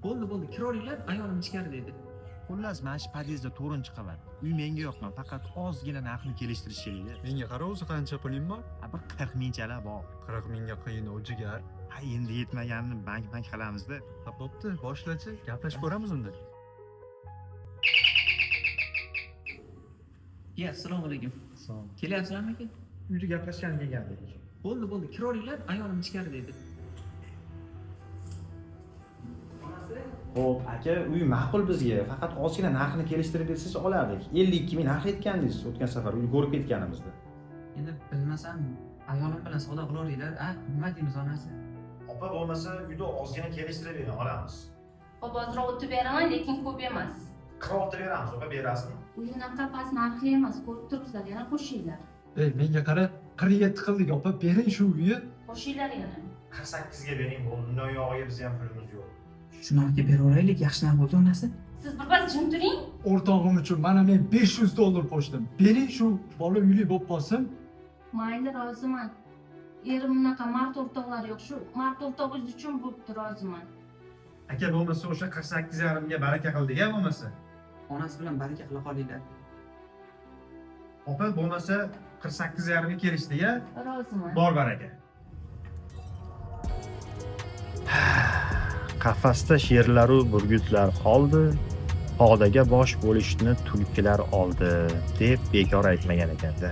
Bo'ldi, kiroringlar, ayolim ichkari dedi. Xullas, mana shu podyezdda 4-qavat. Uy menga yoqman, faqat ozgina narxni kelishtirib kerak. Menga qara, o'zi qancha puling bor? Bir 40 mingchalar bor. 40 mingga qiyin o jigar. Ha, endi yetmaganini bank qilamiz-da. Ha, bo'pti, boshlachi, gaplashib ko'ramiz unda. Assalomu alaykum. Assalom. Kelyapsizlarmi aka? Uyda gaplashgani kelgandik. Bo'ldi, kiroringlar, ayolim ichkari dedi. Xo'p, aka, uy ma'qul bizga. Faqat ozgina narxini kelishtirib bersangiz olardik. 52 ming narx aytgandingiz o'tgan safar uy ko'rib ketganimizda. Endi bilmasam, ayolim bilan savdo qilaveringlar. Nima deymiz onasi? Opa bo'lmasa, uyda ozgina kelishtirib bering, olamiz. Hop, ozroq o'tib beraman, lekin ko'p emas. Qirolda beramiz, opa berasizmi? Unaqa past narxli emas, ko'rib turibsizlar, yana qo'shinglar. Ey, menga qara, 47 qildik, opa, bering shu uyni. Qo'shinglar yana. 48 ga bering, bo'ldi. Undan yog'iga biz ham pulimiz yo'q. Shu narxga beraveraylik, yaxshi narx bo'ldi onasi. Siz birpas jim turing. O'rtog'im uchun mana men 500 dollar qo'shdim. Bering shu bola uyli bo'lib qolsin. Mayli, roziman. Erim bunaqa mard o'rtoqlar yo'q, shu mard o'rtog'ingiz uchun bo'pti, roziman. Aka bo'lmasa o'sha 48,5 ga baraka qildik-a bo'lmasa. Onasi bilan baraka qila qolinglar. Opa bo'lmasa 48,5 ga kelishdik-a? Roziman. Bor baraka. Qafasda sherlaru burgutlar qoldi, podaga bosh bo'lishni tulkilar oldi, deb bekor aytmagan ekanda.